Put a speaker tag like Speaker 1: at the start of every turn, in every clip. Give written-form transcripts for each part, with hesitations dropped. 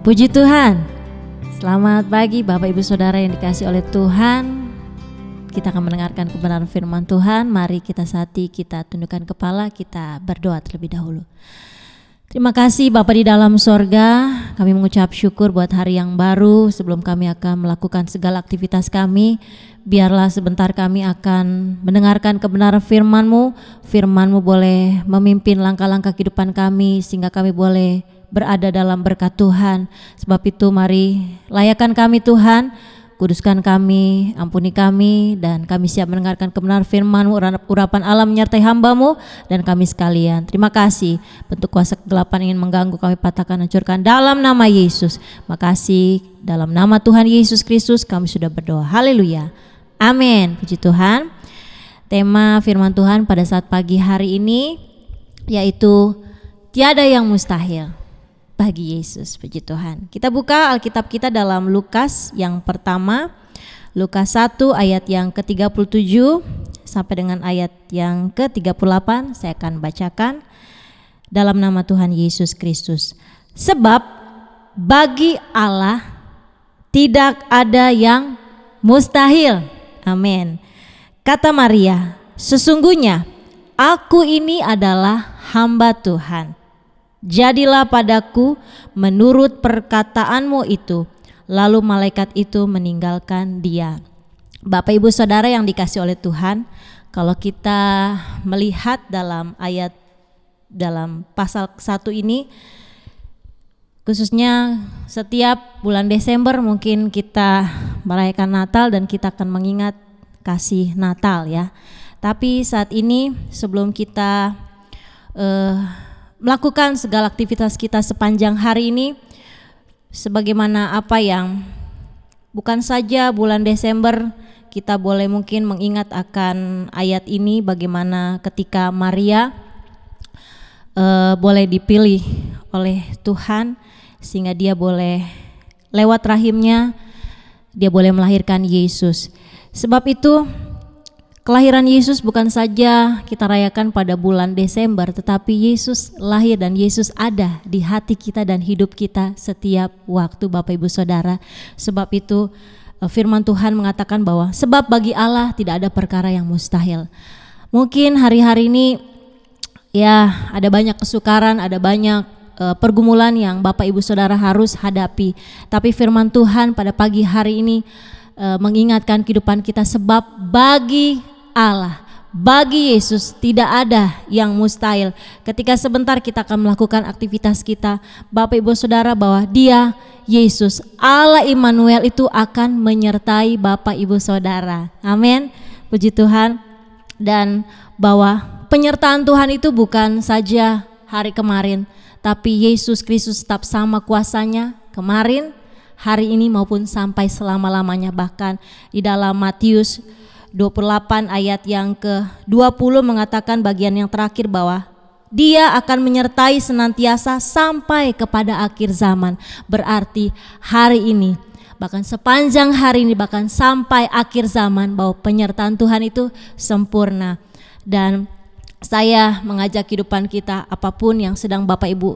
Speaker 1: Puji Tuhan. Selamat pagi Bapak Ibu Saudara yang dikasihi oleh Tuhan. Kita akan mendengarkan kebenaran firman Tuhan. Mari kita saati, kita tundukkan kepala, kita berdoa terlebih dahulu. Terima kasih Bapa di dalam sorga. Kami mengucap syukur buat hari yang baru. Sebelum kami akan melakukan segala aktivitas kami, biarlah sebentar kami akan mendengarkan kebenaran firman-Mu. Firman-Mu boleh memimpin langkah-langkah kehidupan kami, sehingga kami boleh berada dalam berkat Tuhan. Sebab itu mari layakan kami Tuhan, kuduskan kami, ampuni kami, dan kami siap mendengarkan kebenaran firman-Mu, urapan Allah menyertai hamba-Mu dan kami sekalian. Terima kasih. Bentuk kuasa kegelapan ingin mengganggu, kami patahkan, hancurkan dalam nama Yesus. Makasih, dalam nama Tuhan Yesus Kristus kami sudah berdoa. Haleluya. Amin. Puji Tuhan. Tema firman Tuhan pada saat pagi hari ini yaitu tiada yang mustahil bagi Yesus. Puji Tuhan. Kita buka Alkitab kita dalam Lukas yang pertama, Lukas 1 ayat yang ke-37 sampai dengan ayat yang ke-38. Saya akan bacakan dalam nama Tuhan Yesus Kristus. Sebab bagi Allah tidak ada yang mustahil. Amin. Kata Maria, sesungguhnya aku ini adalah hamba Tuhan. Jadilah padaku menurut perkataanmu itu. Lalu malaikat itu meninggalkan dia. Bapak Ibu Saudara yang dikasihi oleh Tuhan, kalau kita melihat dalam ayat dalam pasal 1 ini, khususnya setiap bulan Desember mungkin kita merayakan Natal dan kita akan mengingat kasih Natal ya. Tapi saat ini sebelum kita melakukan segala aktivitas kita sepanjang hari ini, sebagaimana apa yang bukan saja bulan Desember kita boleh mungkin mengingat akan ayat ini, bagaimana ketika Maria boleh dipilih oleh Tuhan sehingga dia boleh lewat rahimnya dia boleh melahirkan Yesus. Sebab itu kelahiran Yesus bukan saja kita rayakan pada bulan Desember, tetapi Yesus lahir dan Yesus ada di hati kita dan hidup kita setiap waktu Bapak Ibu Saudara. Sebab itu firman Tuhan mengatakan bahwa sebab bagi Allah tidak ada perkara yang mustahil. Mungkin hari-hari ini ya ada banyak kesukaran, ada banyak pergumulan yang Bapak Ibu Saudara harus hadapi. Tapi firman Tuhan pada pagi hari ini mengingatkan kehidupan kita, sebab bagi Allah, bagi Yesus tidak ada yang mustahil. Ketika sebentar kita akan melakukan aktivitas kita, Bapak Ibu Saudara, bahwa Dia, Yesus, Allah Immanuel itu akan menyertai Bapak Ibu Saudara. Amin. Puji Tuhan. Dan bahwa penyertaan Tuhan itu bukan saja hari kemarin, tapi Yesus Kristus tetap sama kuasanya kemarin, hari ini maupun sampai selama-lamanya. Bahkan di dalam Matius 28 ayat yang ke-20 mengatakan bagian yang terakhir bahwa Dia akan menyertai senantiasa sampai kepada akhir zaman. Berarti hari ini, bahkan sepanjang hari ini, bahkan sampai akhir zaman, bahwa penyertaan Tuhan itu sempurna. Dan saya mengajak kehidupan kita, apapun yang sedang Bapak Ibu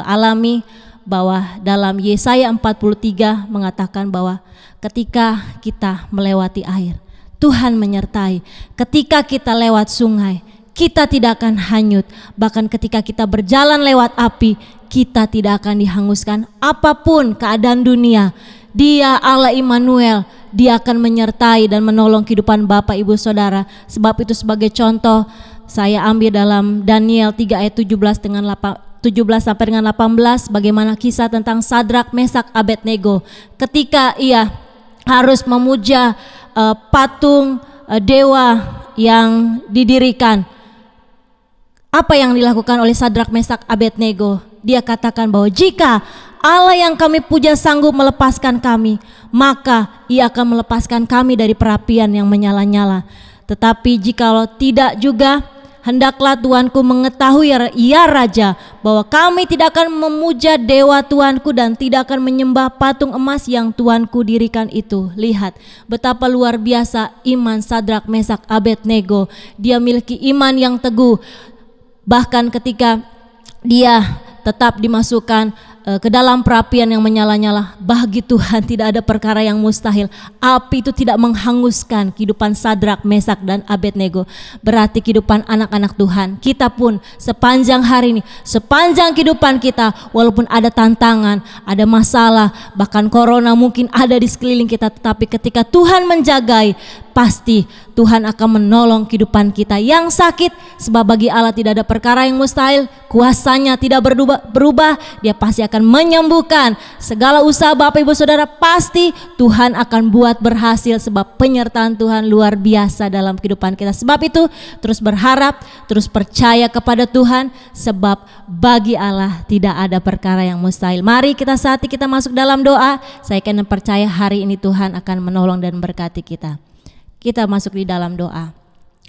Speaker 1: alami, bahwa dalam Yesaya 43 mengatakan bahwa ketika kita melewati air, Tuhan menyertai. Ketika kita lewat sungai, kita tidak akan hanyut. Bahkan ketika kita berjalan lewat api, kita tidak akan dihanguskan. Apapun keadaan dunia, Dia Allah Immanuel, Dia akan menyertai dan menolong kehidupan Bapak Ibu Saudara. Sebab itu sebagai contoh saya ambil dalam Daniel 3 ayat 17 sampai dengan 18, bagaimana kisah tentang Sadrak, Mesak, Abednego ketika ia harus memuja patung dewa yang didirikan. Apa yang dilakukan oleh Sadrak, Mesak, Abednego? Dia katakan bahwa jika Allah yang kami puja sanggup melepaskan kami, maka Ia akan melepaskan kami dari perapian yang menyala-nyala. Tetapi jikalau tidak juga, hendaklah Tuanku mengetahui, ya Raja, bahwa kami tidak akan memuja dewa Tuanku dan tidak akan menyembah patung emas yang Tuanku dirikan itu. Lihat betapa luar biasa iman Sadrak, Mesak, Abednego. Dia miliki iman yang teguh. Bahkan ketika dia tetap dimasukkan ke dalam perapian yang menyala-nyala. Bagi Tuhan tidak ada perkara yang mustahil. Api itu tidak menghanguskan kehidupan Sadrak, Mesak dan Abednego. Berarti kehidupan anak-anak Tuhan, kita pun sepanjang hari ini, sepanjang kehidupan kita, walaupun ada tantangan, ada masalah, bahkan corona mungkin ada di sekeliling kita, tetapi ketika Tuhan menjagai, pasti Tuhan akan menolong kehidupan kita yang sakit. Sebab bagi Allah tidak ada perkara yang mustahil, kuasanya tidak berubah, dia pasti akan menyembuhkan. Segala usaha Bapak Ibu Saudara pasti Tuhan akan buat berhasil, sebab penyertaan Tuhan luar biasa dalam kehidupan kita. Sebab itu terus berharap, terus percaya kepada Tuhan, sebab bagi Allah tidak ada perkara yang mustahil. Mari kita saat ini kita masuk dalam doa. Saya akan percaya hari ini Tuhan akan menolong dan berkati kita. Kita masuk di dalam doa.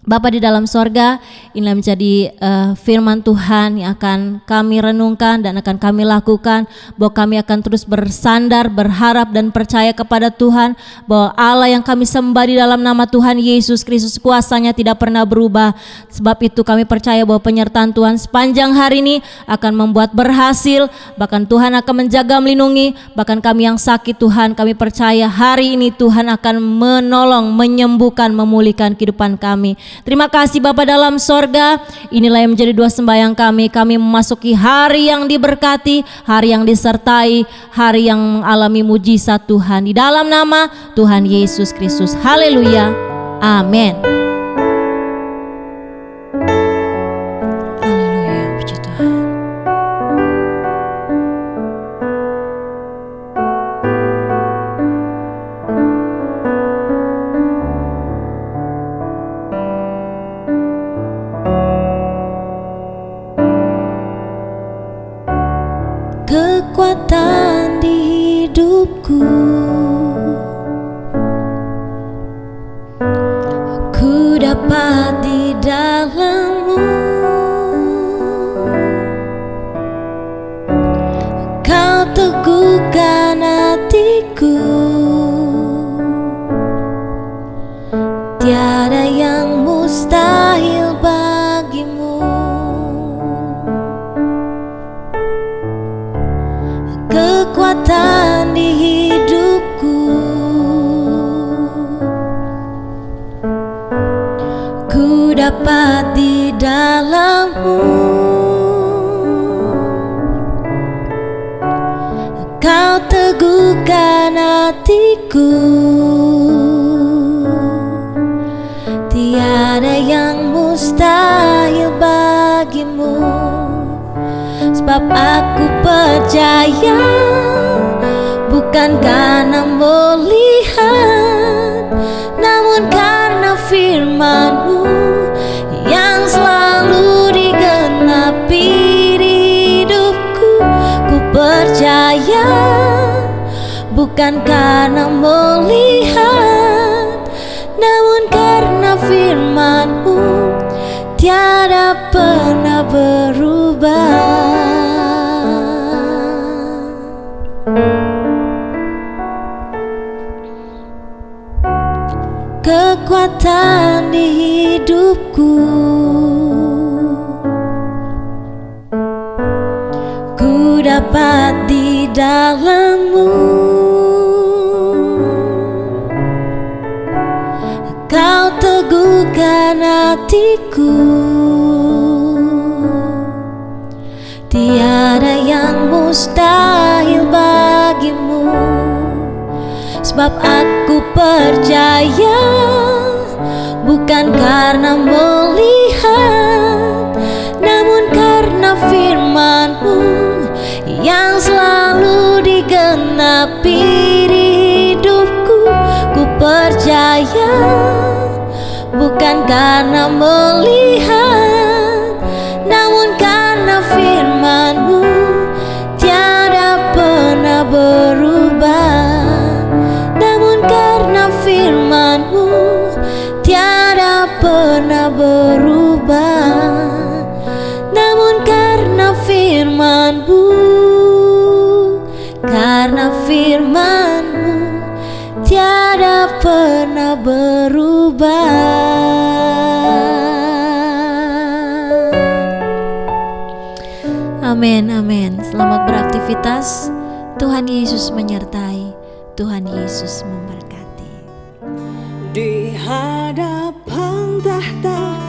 Speaker 1: Bapa di dalam sorga, inilah menjadi firman Tuhan yang akan kami renungkan dan akan kami lakukan, bahwa kami akan terus bersandar, berharap dan percaya kepada Tuhan, bahwa Allah yang kami sembah di dalam nama Tuhan Yesus Kristus, kuasanya tidak pernah berubah. Sebab itu kami percaya bahwa penyertaan Tuhan sepanjang hari ini akan membuat berhasil, bahkan Tuhan akan menjaga, melindungi, bahkan kami yang sakit Tuhan, kami percaya hari ini Tuhan akan menolong, menyembuhkan, memulihkan kehidupan kami. Terima kasih Bapa dalam sorga, inilah yang menjadi doa sembahyang kami. Kami memasuki hari yang diberkati, hari yang disertai, hari yang mengalami mujizat Tuhan. Di dalam nama Tuhan Yesus Kristus. Haleluya. Amin. Haleluya, puji Tuhan. Kekuatan di hidupku, aku dapat di dalam-Mu. Kau teguhkan hatiku, tiada yang mustahil bagimu. Kekuatan di hidupku, ku dapat di dalam-Mu. Kau teguhkan hatiku, tiada yang mustahil bagimu. Sebab aku percaya, bukan karena melihat, namun karena firman-Mu yang selalu digenapi di hidupku. Ku percaya, bukan karena melihat, namun karena firman-Mu tiada pernah berubah. Kekuatan di hidupku, ku dapat di dalam-Mu. Kau teguhkan hatiku, tiada yang mustahil bagimu. Sebab aku percaya, bukan karena melihat, namun karena firman-Mu yang selalu digenapi di hidupku. Ku percaya, bukan karena melihat, namun karena firman-Mu tiada pernah berubah. Namun karena firman-Mu tiada pernah berubah. Namun karena firman-Mu, karena firman-Mu tiada pernah berubah. Amin, amin. Selamat beraktivitas. Tuhan Yesus menyertai. Tuhan Yesus memberkati.
Speaker 2: Di hadapan tahta